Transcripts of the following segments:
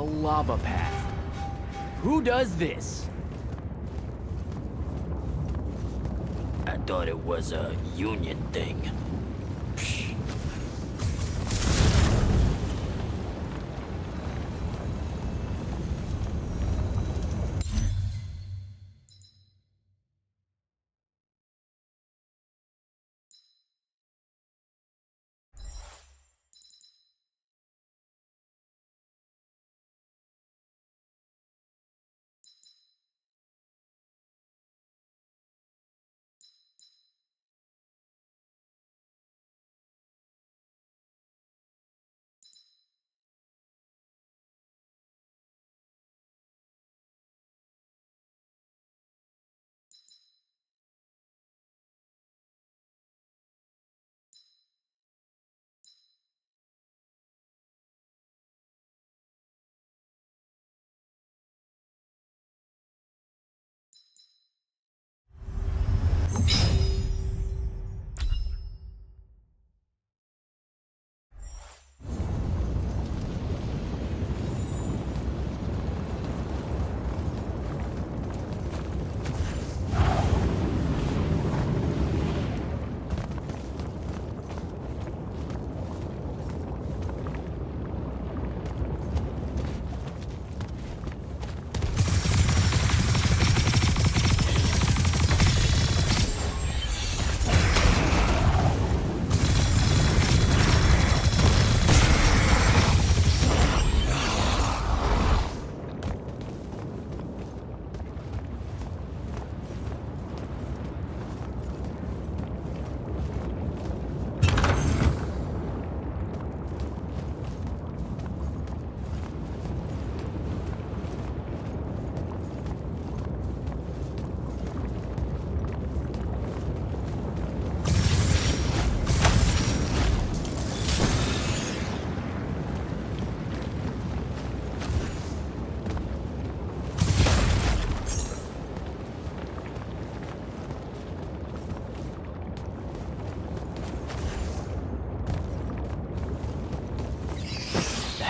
lava path. Who does this? I thought it was a union thing.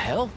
Hell?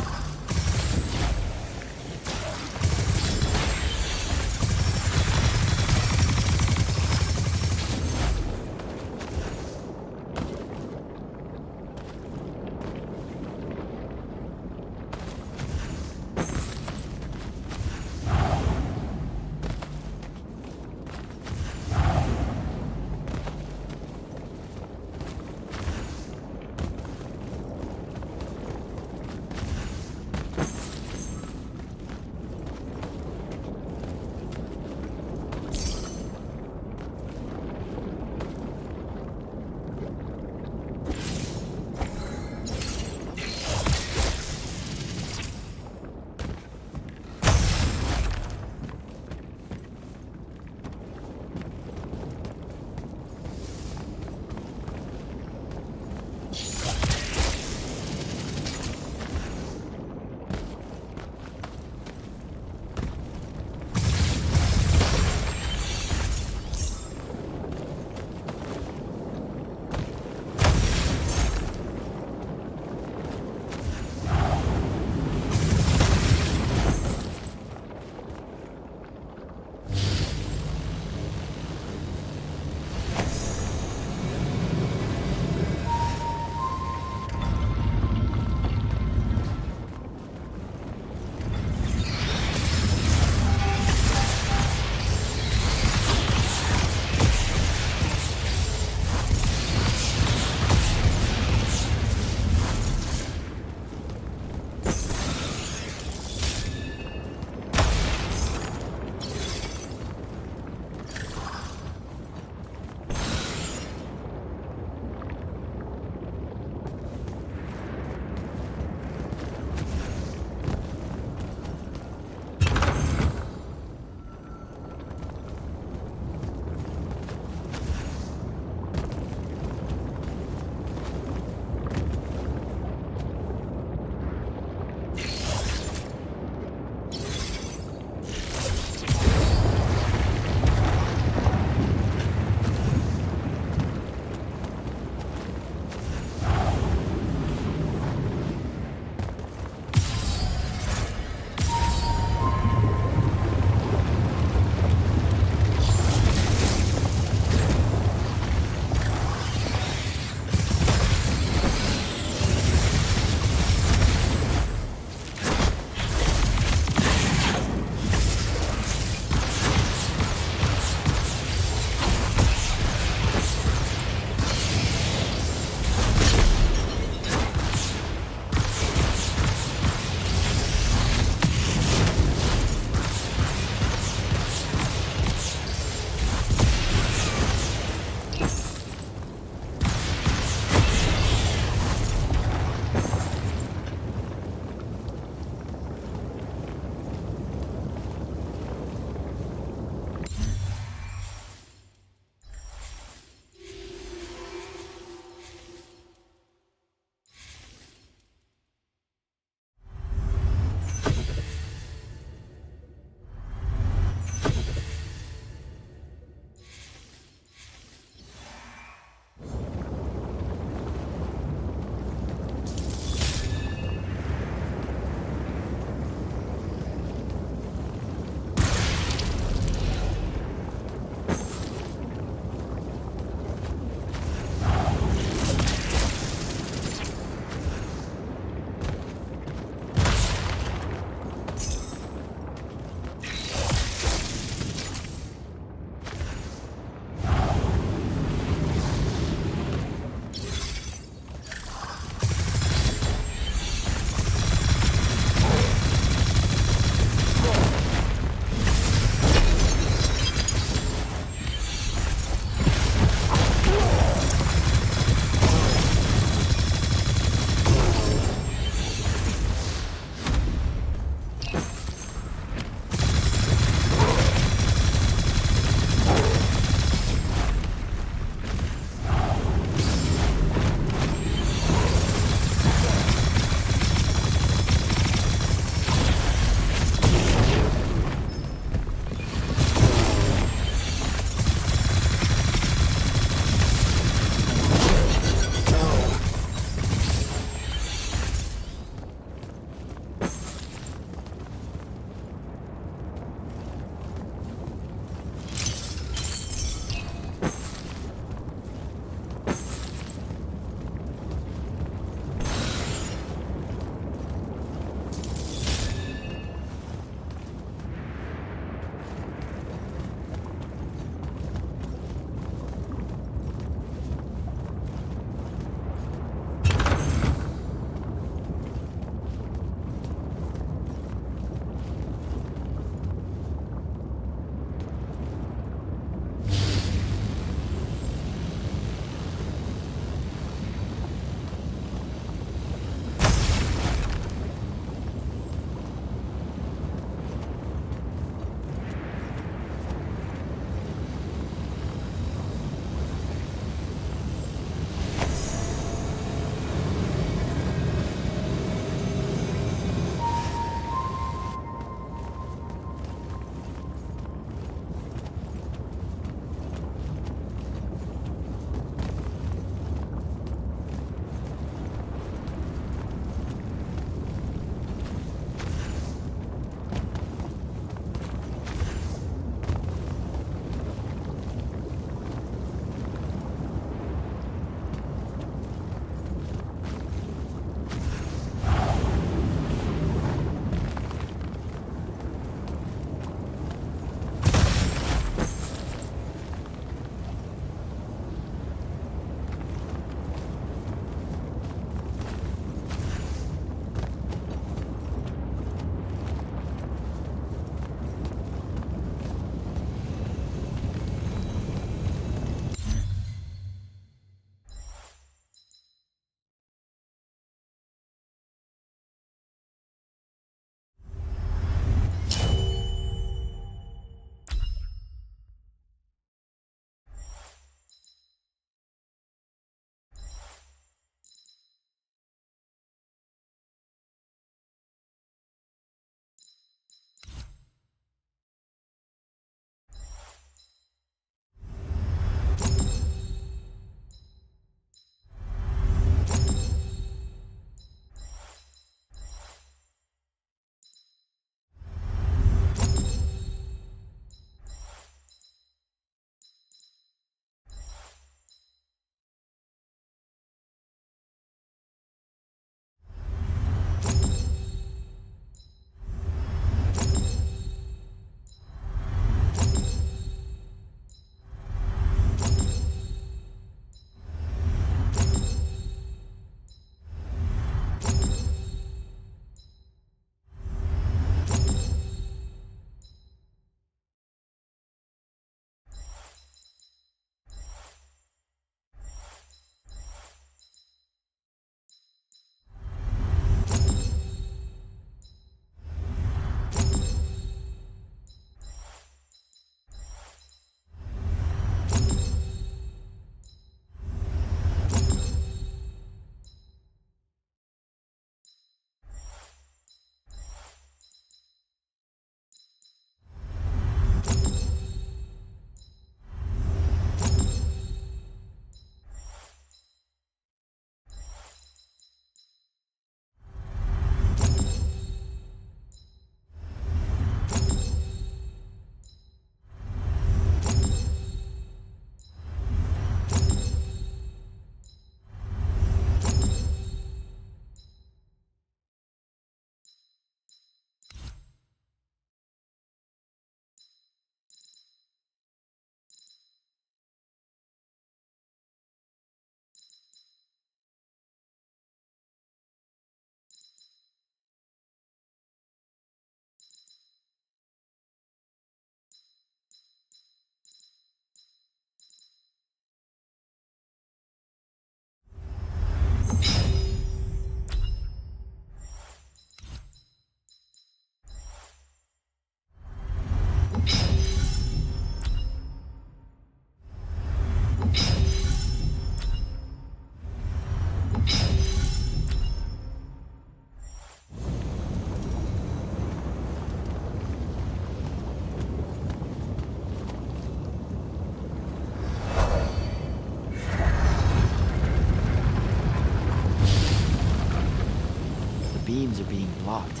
beams are being blocked.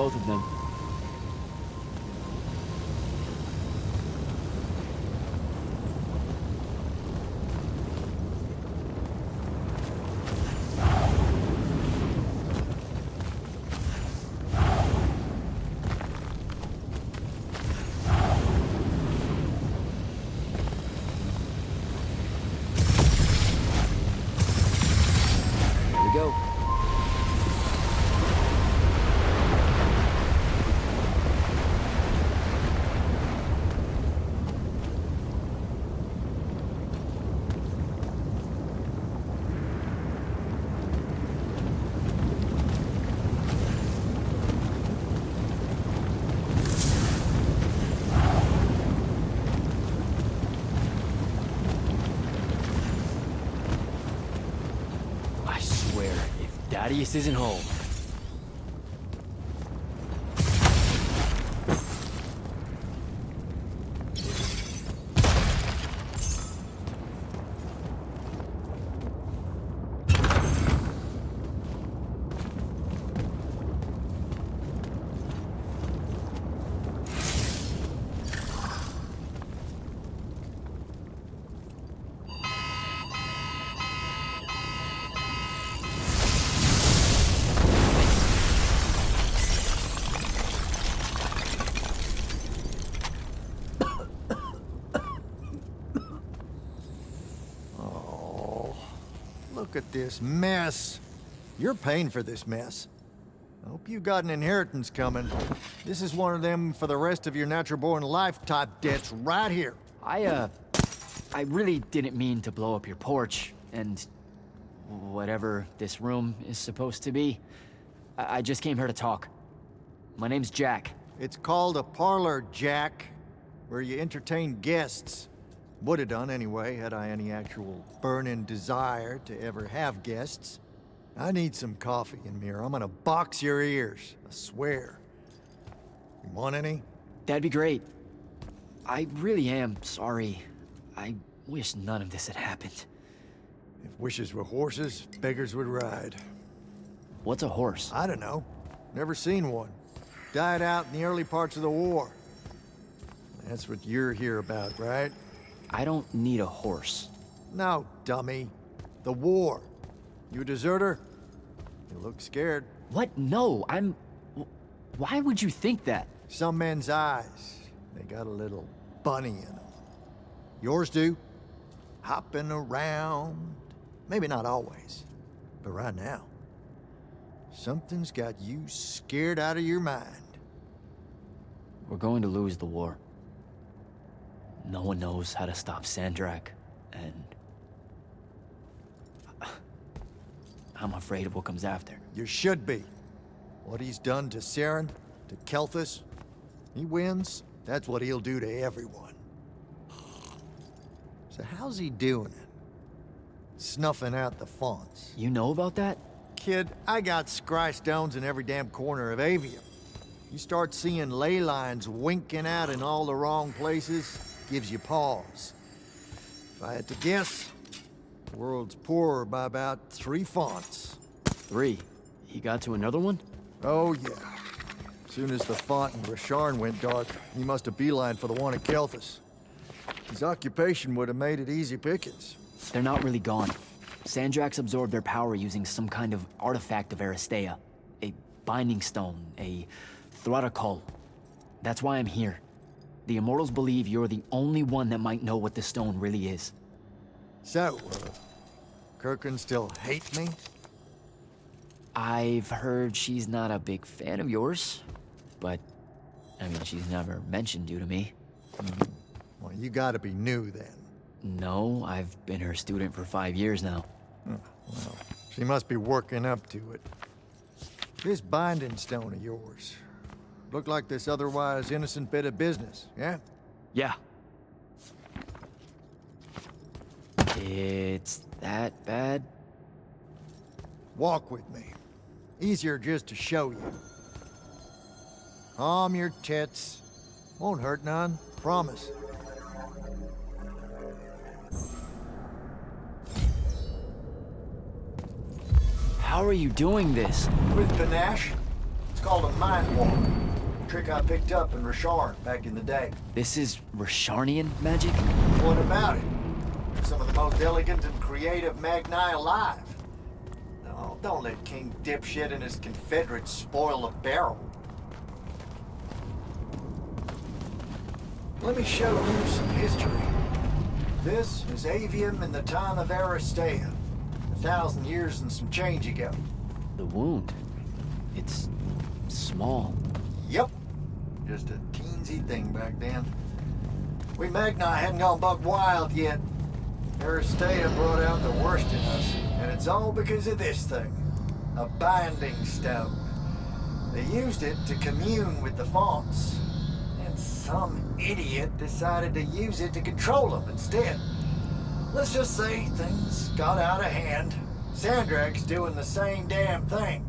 both of them. Go. I swear, if Thaddeus isn't home. Look at this mess. You're paying for this mess. I hope you got an inheritance coming. This is one of them for the rest of your natural-born life type debts right here. I really didn't mean to blow up your porch, and whatever this room is supposed to be. I just came here to talk. My name's Jack. It's called a parlor, Jack, where you entertain guests. Would have done anyway, had I any actual burning desire to ever have guests. I need some coffee in here. I'm gonna box your ears, I swear. You want any? That'd be great. I really am sorry. I wish none of this had happened. If wishes were horses, beggars would ride. What's a horse? I don't know. Never seen one. Died out in the early parts of the war. That's what you're here about, right? I don't need a horse. No, dummy. The war. You a deserter? You look scared. What? No, I'm... Why would you think that? Some men's eyes, they got a little bunny in them. Yours do. Hopping around. Maybe not always, but right now. Something's got you scared out of your mind. We're going to lose the war. No one knows how to stop Sandrak, and... I'm afraid of what comes after. You should be. What he's done to Saren, to Kelthus, he wins, that's what he'll do to everyone. So how's he doing it? Snuffing out the fonts. You know about that? Kid, I got scry stones in every damn corner of Aveum. You start seeing ley lines winking out in all the wrong places, gives you pause. If I had to guess, the world's poorer by about 3 fonts. 3? He got to another one? Oh, yeah. As soon as the font in Rasharn went dark, he must have beelined for the one at Kelthus. His occupation would have made it easy pickings. They're not really gone. Sandraks absorbed their power using some kind of artifact of Aristea. A binding stone, a thrutakul. That's why I'm here. The Immortals believe you're the only one that might know what the stone really is. So, Kirkin still hate me? I've heard she's not a big fan of yours, but, I mean, she's never mentioned you to me. Well, you gotta be new then. No, I've been her student for 5 years now. Well, she must be working up to it. This binding stone of yours, look like this otherwise innocent bit of business, yeah? Yeah. It's that bad? Walk with me. Easier just to show you. Calm your tits. Won't hurt none, promise. How are you doing this? With panache. called a mind warp. Trick I picked up in Rasharn back in the day. This is Rasharnian magic? What about it? Some of the most elegant and creative magni alive. No, don't let King Dipshit and his Confederates spoil the barrel. Let me show you some history. This is Aveum in the time of Aristea. 1,000 years and some change ago. The wound. It's small. Yep. Just a teensy thing back then. We Magni hadn't gone buck wild yet. Aristea brought out the worst in us, and it's all because of this thing. A binding stone. They used it to commune with the fonts. And some idiot decided to use it to control them instead. Let's just say things got out of hand. Sandrak's doing the same damn thing.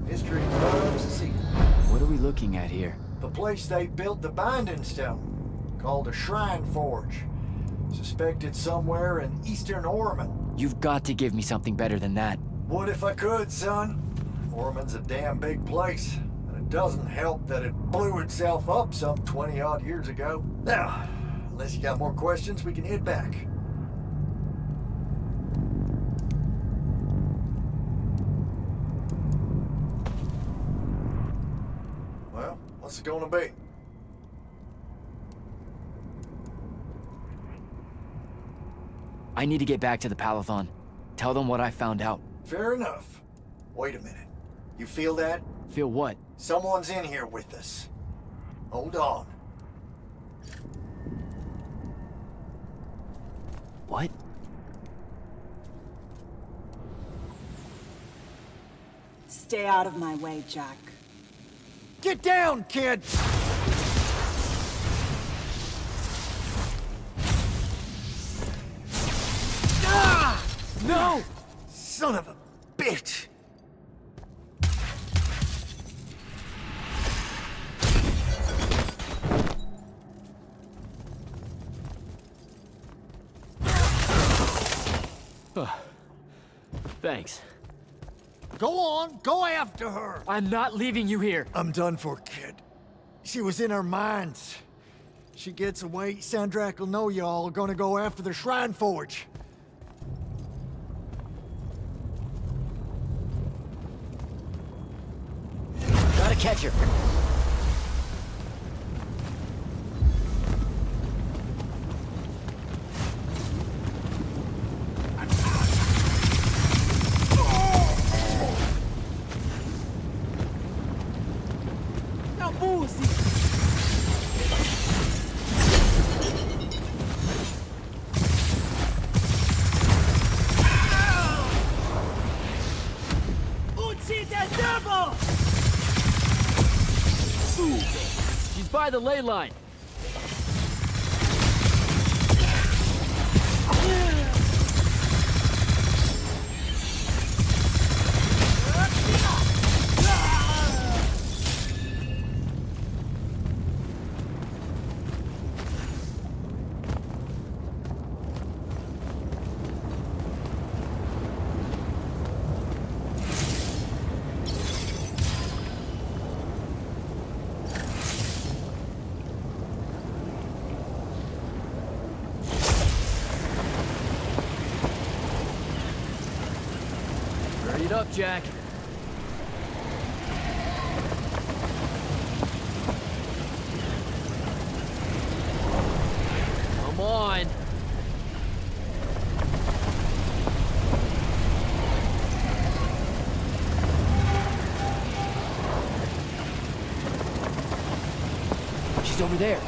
History loves a sequel. What are we looking at here? The place they built the binding stone, called a shrine forge. Suspected somewhere in eastern Orman. You've got to give me something better than that. Would if I could, son. Orman's a damn big place, and it doesn't help that it blew itself up some 20-odd years ago. Now, unless you got more questions, we can head back. Well, what's it gonna be? I need to get back to the Palathon. Tell them what I found out. Fair enough. Wait a minute. You feel that? Feel what? Someone's in here with us. Hold on. What? Stay out of my way, Jack. Get down, kid! Ah! No! Son of a bitch! Thanks. Go on, go after her! I'm not leaving you here. I'm done for, kid. She was in our minds. She gets away, Sandrak will know y'all are gonna go after the Shrine Forge. Gotta catch her. She's by the ley line. Hurry it up, Jack. Come on. She's over there.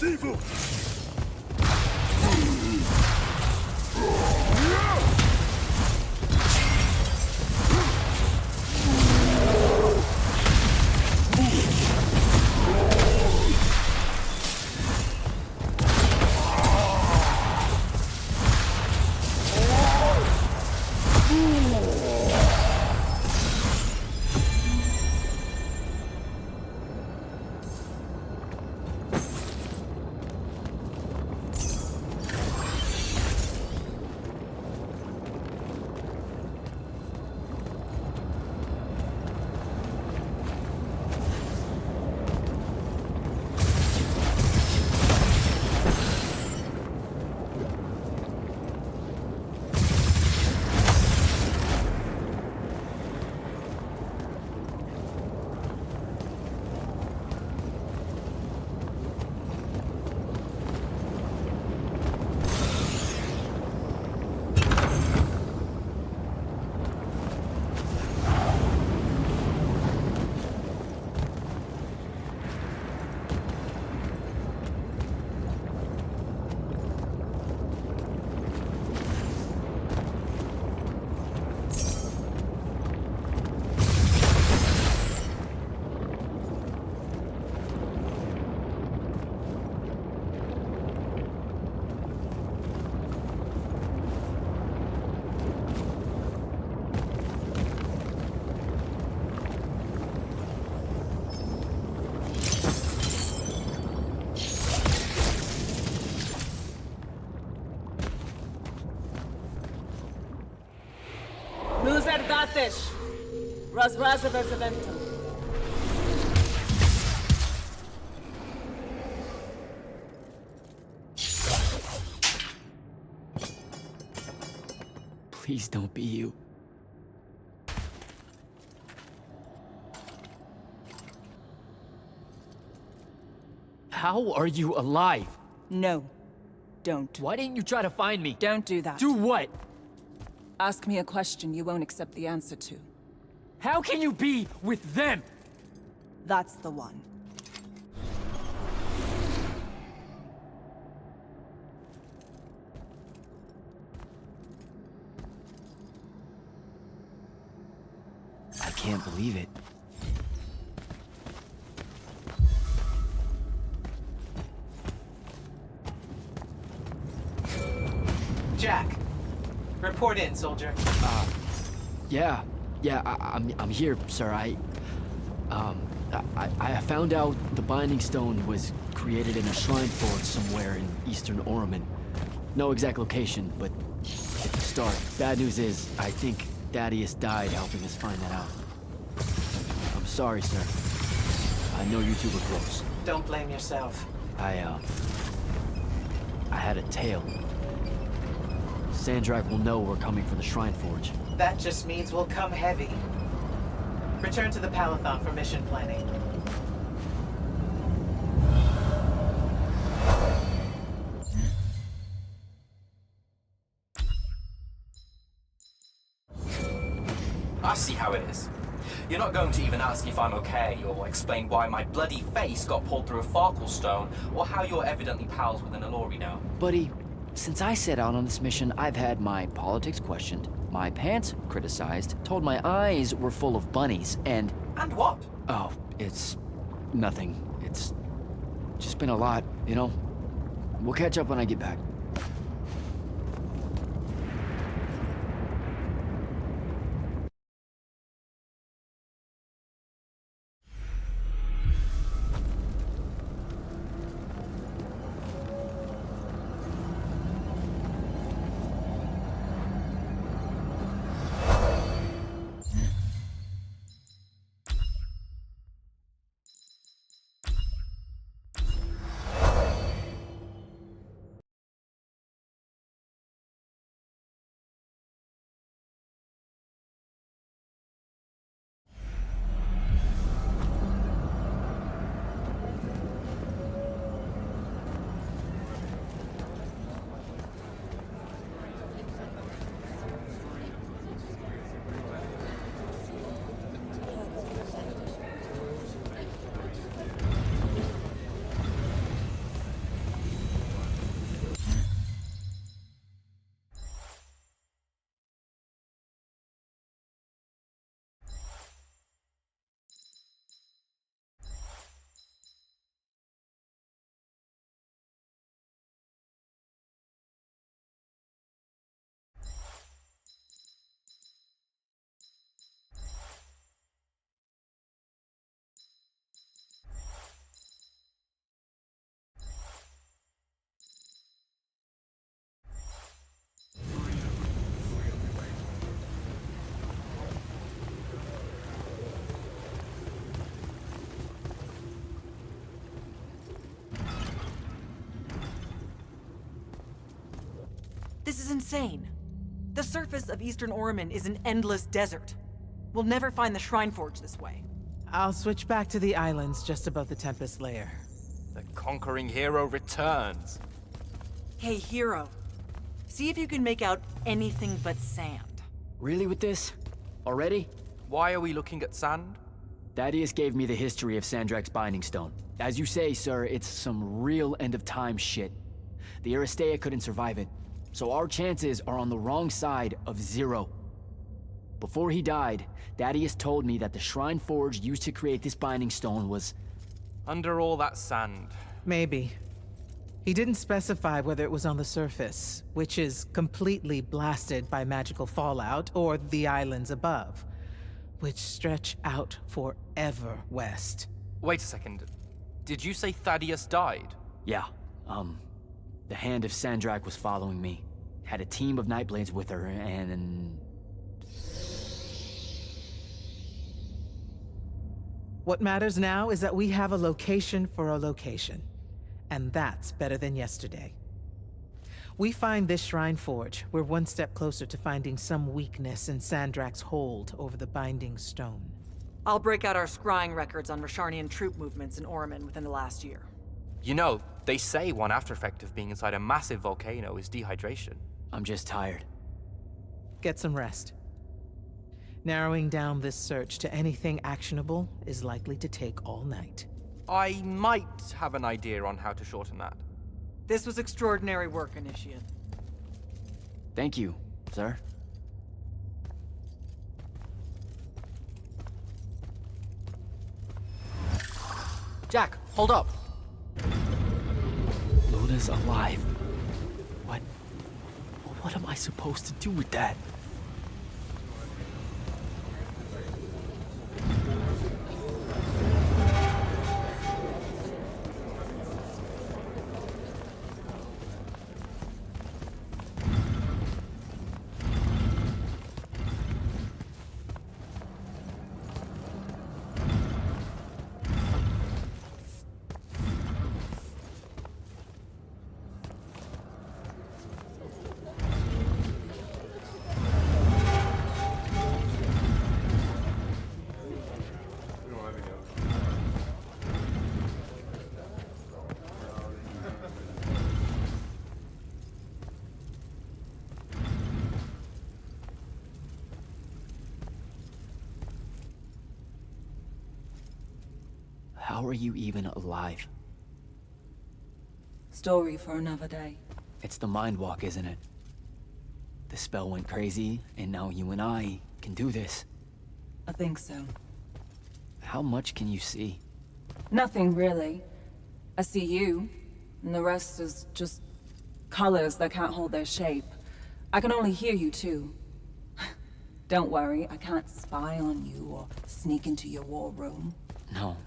evil! Datesh. Razrazaverzaventum. Please don't be you. How are you alive? No. Don't. Why didn't you try to find me? Don't do that. Do what? Ask me a question you won't accept the answer to. How can you be with them? That's the one. I can't believe it. Jack, report in, soldier. Yeah, I'm here, sir. I found out the Binding Stone was created in a shrine forge somewhere in eastern Oromon. No exact location, but it's a start. Bad news is, I think Thaddeus died helping us find that out. I'm sorry, sir. I know you two were close. Don't blame yourself. I had a tail. Sandrak will know we're coming for the Shrine Forge. That just means we'll come heavy. Return to the Palathon for mission planning. I see how it is. You're not going to even ask if I'm okay, or explain why my bloody face got pulled through a Farkle stone, or how you're evidently pals with an Alori now. Buddy, since I set out on this mission, I've had my politics questioned, my pants criticized, told my eyes were full of bunnies, and... And what? Oh, it's... nothing. It's just been a lot, you know? We'll catch up when I get back. is insane. The surface of Eastern Oromon is an endless desert. We'll never find the Shrine Forge this way. I'll switch back to the islands just above the Tempest layer. The conquering hero returns. Hey, hero. See if you can make out anything but sand. Really with this? Already? Why are we looking at sand? Thaddeus gave me the history of Sandrak's Binding Stone. As you say, sir, it's some real end-of-time shit. The Aristea couldn't survive it, so our chances are on the wrong side of 0. Before he died, Thaddeus told me that the Shrine Forge used to create this Binding Stone was... Under all that sand. Maybe. He didn't specify whether it was on the surface, which is completely blasted by magical fallout, or the islands above, which stretch out forever west. Wait a second. Did you say Thaddeus died? Yeah, the Hand of Sandrak was following me. Had a team of Nightblades with her, and... What matters now is that we have a location for a location. And that's better than yesterday. We find this Shrine Forge, we're one step closer to finding some weakness in Sandrak's hold over the Binding Stone. I'll break out our scrying records on Rasharnian troop movements in Oromon within the last year. You know, they say one after effect of being inside a massive volcano is dehydration. I'm just tired. Get some rest. Narrowing down this search to anything actionable is likely to take all night. I might have an idea on how to shorten that. This was extraordinary work, Initiate. Thank you, sir. Jack, hold up. Luna's alive. What am I supposed to do with that? How are you even alive? Story for another day. It's the Mind Walk, isn't it? The spell went crazy, and now you and I can do this. I think so. How much can you see? Nothing really. I see you, and the rest is just colors that can't hold their shape. I can only hear you too. Don't worry, I can't spy on you or sneak into your war room.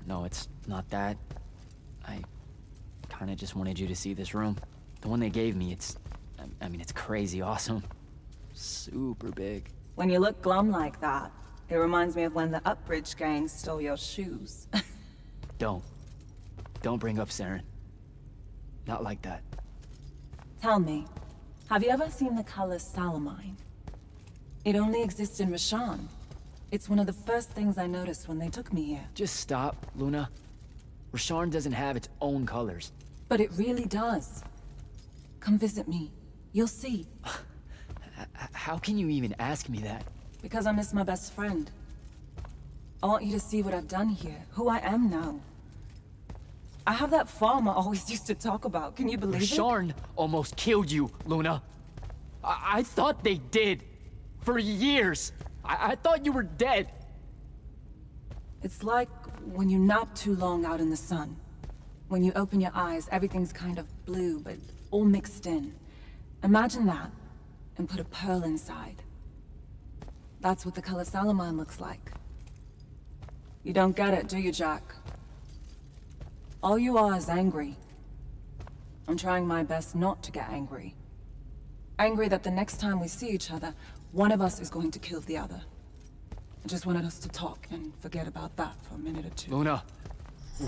No, it's not that. I kinda just wanted you to see this room. The one they gave me, it's crazy awesome. Super big. When you look glum like that, it reminds me of when the Upbridge gang stole your shoes. Don't bring up Saren. Not like that. Tell me, have you ever seen the color salamine? It only exists in Rasharn. It's one of the first things I noticed when they took me here. Just stop, Luna. Rasharn doesn't have its own colors. But it really does. Come visit me. You'll see. How can you even ask me that? Because I miss my best friend. I want you to see what I've done here, who I am now. I have that farm I always used to talk about. Can you believe it? Rasharn almost killed you, Luna. I thought they did. For years. I thought you were dead. It's like when you nap too long out in the sun. When you open your eyes, everything's kind of blue, but all mixed in. Imagine that, and put a pearl inside. That's what the color salamine looks like. You don't get it, do you, Jack? All you are is angry. I'm trying my best not to get angry. Angry that the next time we see each other, one of us is going to kill the other. I just wanted us to talk and forget about that for a minute or two. Luna,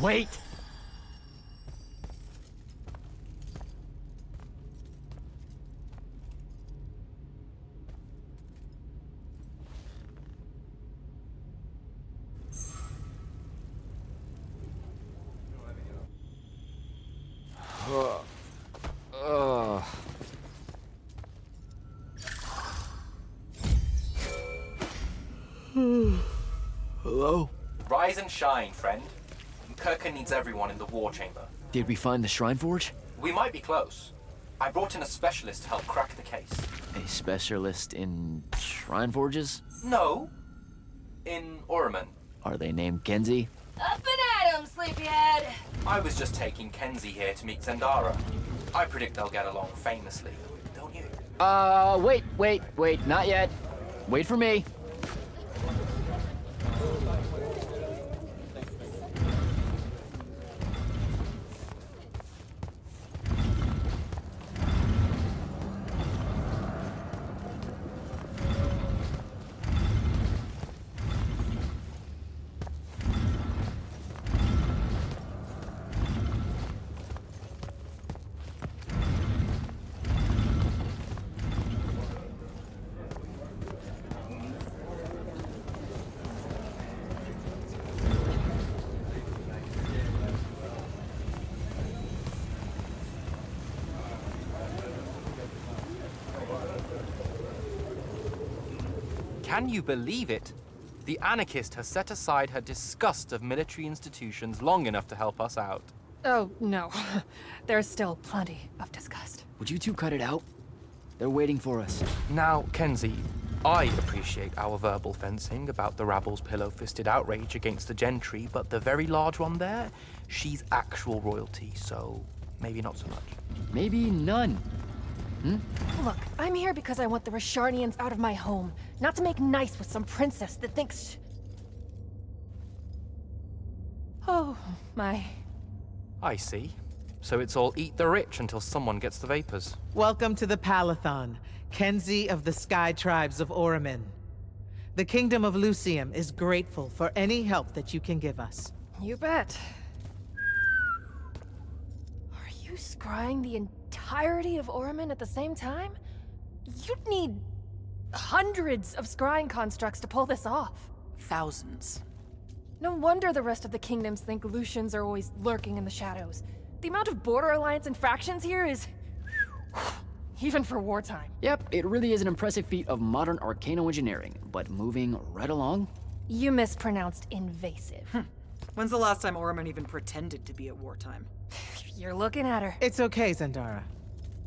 wait! and shine, friend. Kirkin needs everyone in the war chamber. Did we find the Shrine Forge? We might be close. I brought in a specialist to help crack the case. A specialist in Shrine Forges? No. In Orman. Are they named Kenzie? Up and at 'em, sleepyhead! I was just taking Kenzie here to meet Zendara. I predict they'll get along famously, don't you? Wait, not yet. Wait for me. Can you believe it? The anarchist has set aside her disgust of military institutions long enough to help us out. Oh, no. There's still plenty of disgust. Would you two cut it out? They're waiting for us. Now, Kenzie, I appreciate our verbal fencing about the rabble's pillow-fisted outrage against the gentry, but the very large one there, she's actual royalty, so maybe not so much. Maybe none. Look, I'm here because I want the Rasharnians out of my home, not to make nice with some princess that thinks... Oh, my... I see. So it's all eat the rich until someone gets the vapors. Welcome to the Palathon, Kenzie of the Sky Tribes of Oramin. The Kingdom of Lucium is grateful for any help that you can give us. You bet. Are you scrying the entirety of Oramin at the same time? You'd need hundreds of scrying constructs to pull this off. Thousands. No wonder the rest of the kingdoms think Lucians are always lurking in the shadows. The amount of border alliance and factions here is... even for wartime. Yep, it really is an impressive feat of modern arcano-engineering, but moving right along? You mispronounced invasive. When's the last time Orman even pretended to be at wartime? You're looking at her. It's okay, Zendara.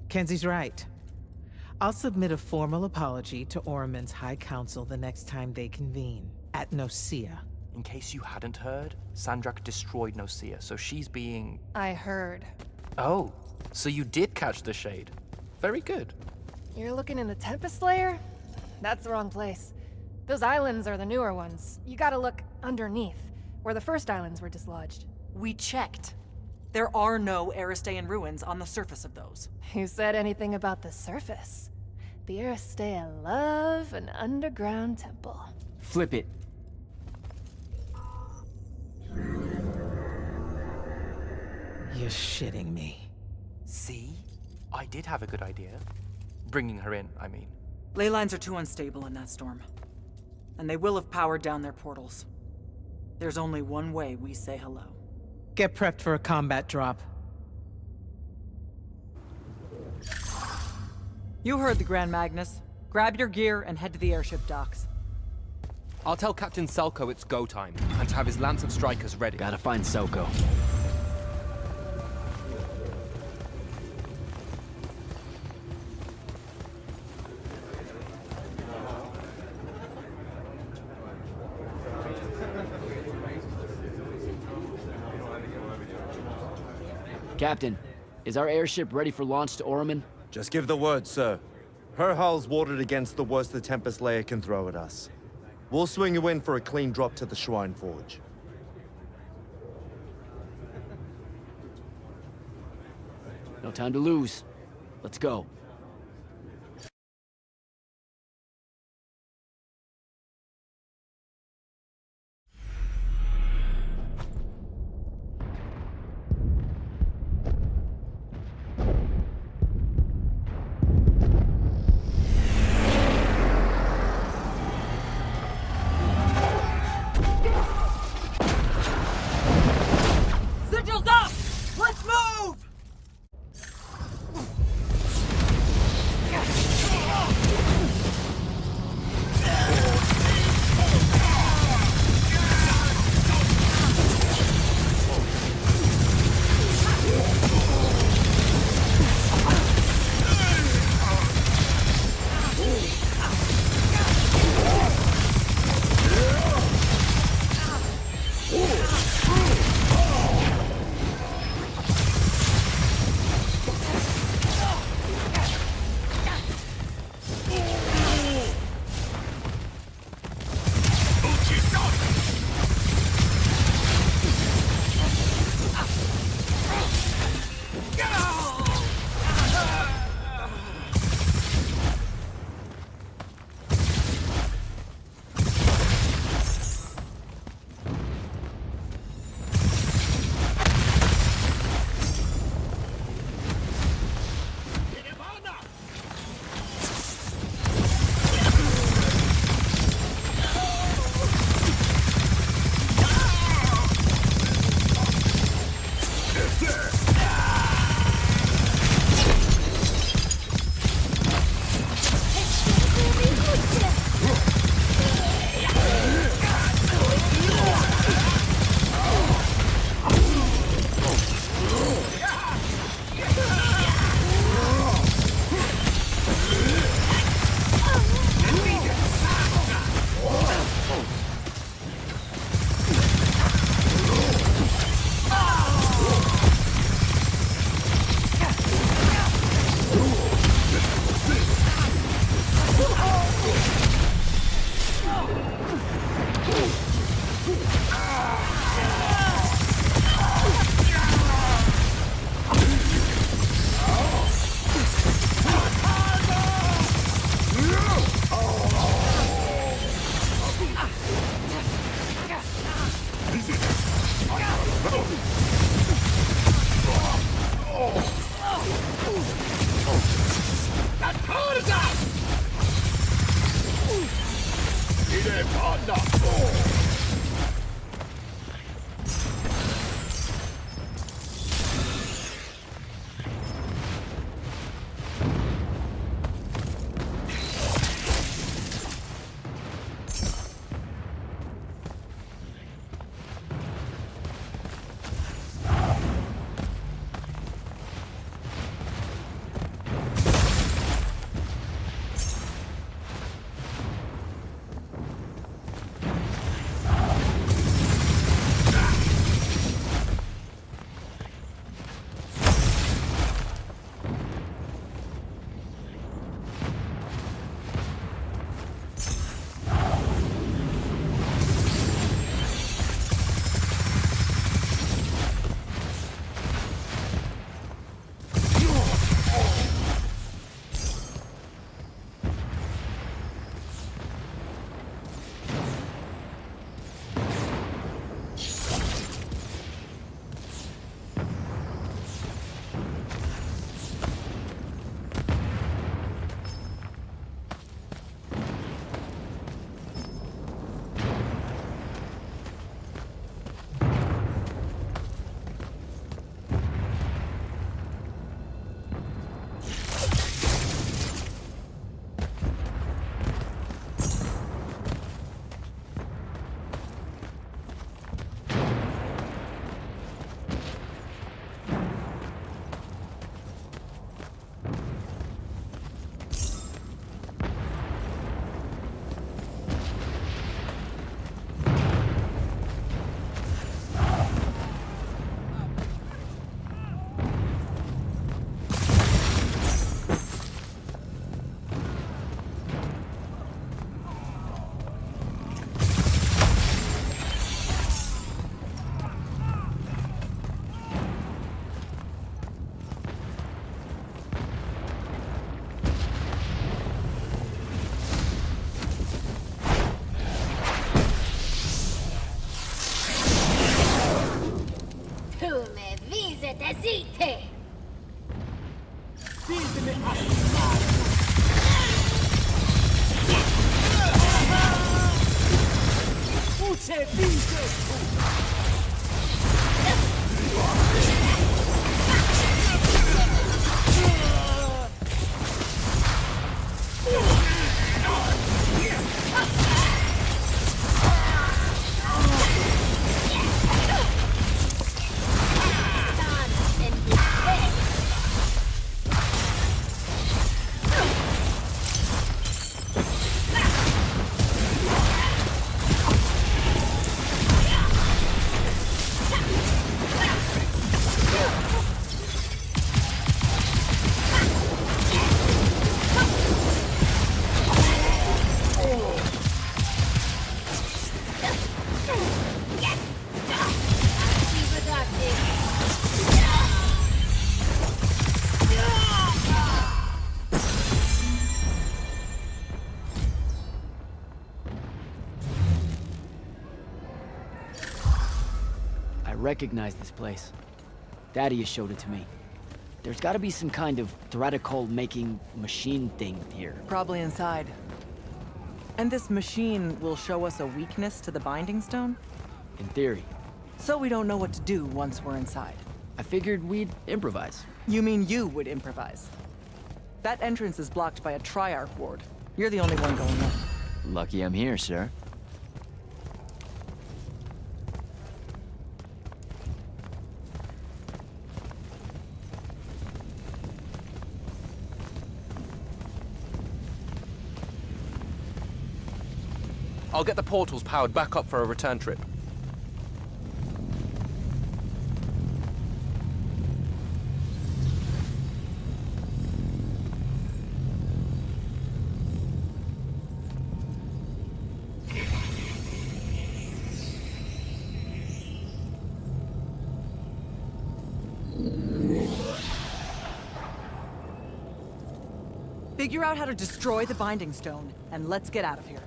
Kenzie's right. I'll submit a formal apology to Oramin's High Council the next time they convene, at Nosea. In case you hadn't heard, Sandrak destroyed Nosea, so she's being... I heard. Oh, so you did catch the shade. Very good. You're looking in the Tempest Layer? That's the wrong place. Those islands are the newer ones. You gotta look underneath, where the first islands were dislodged. We checked. There are no Aristean ruins on the surface of those. Who said anything about the surface? The Aristea love an underground temple. Flip it. You're shitting me. See? I did have a good idea. Bringing her in, I mean. Ley lines are too unstable in that storm. And they will have powered down their portals. There's only one way we say hello. Get prepped for a combat drop. You heard the Grand Magnus. Grab your gear and head to the airship docks. I'll tell Captain Selko it's go time, and to have his lance of strikers ready. Gotta find Selko. Captain, is our airship ready for launch to Oramin? Just give the word, sir. Her hull's warded against the worst the Tempest Layer can throw at us. We'll swing you in for a clean drop to the Shrine Forge. No time to lose. Let's go. Sigils up! Let's move! recognize this place. Thaddeus showed it to me. There's gotta be some kind of theoretical-making machine thing here. Probably inside. And this machine will show us a weakness to the binding stone? In theory. So we don't know what to do once we're inside. I figured we'd improvise. You mean you would improvise? That entrance is blocked by a Triarch ward. You're the only one going in. Lucky I'm here, sir. I'll get the portals powered back up for a return trip. Figure out how to destroy the binding stone, and let's get out of here.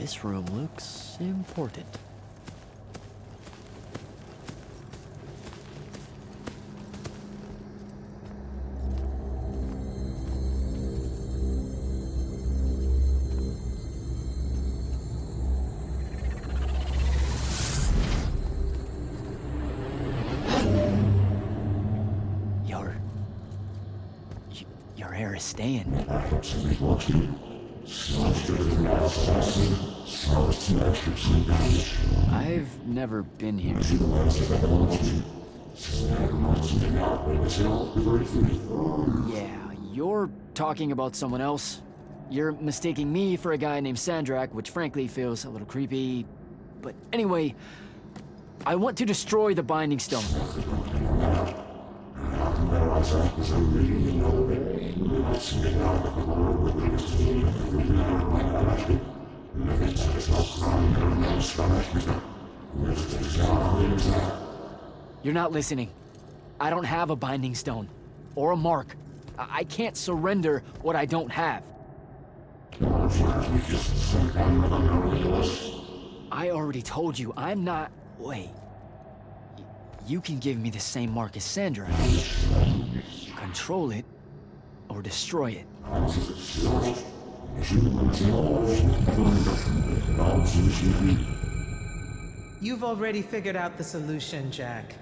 This room looks important. Your hair is staying. I've never been here. Yeah, you're talking about someone else. You're mistaking me for a guy named Sandrak, which frankly feels a little creepy. But anyway, I want to destroy the Binding Stone. You're not listening. I don't have a Binding Stone. Or a mark. I can't surrender what I don't have. I already told you, I'm not... Wait. You can give me the same mark as Sandra. Control it, or destroy it. You've already figured out the solution, Jack.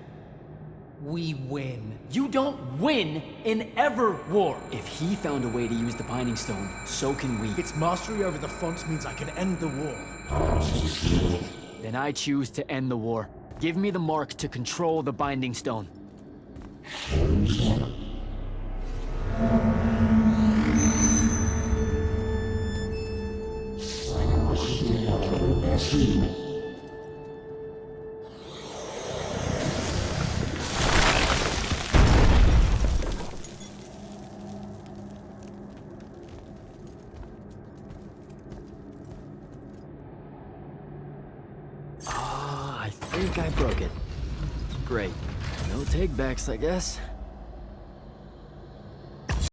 We win. You don't win in ever war! If he found a way to use the Binding Stone, so can we. Its mastery over the fonts means I can end the war. Then I choose to end the war. Give me the mark to control the Binding Stone. I think I broke it. Great. No take-backs, I guess.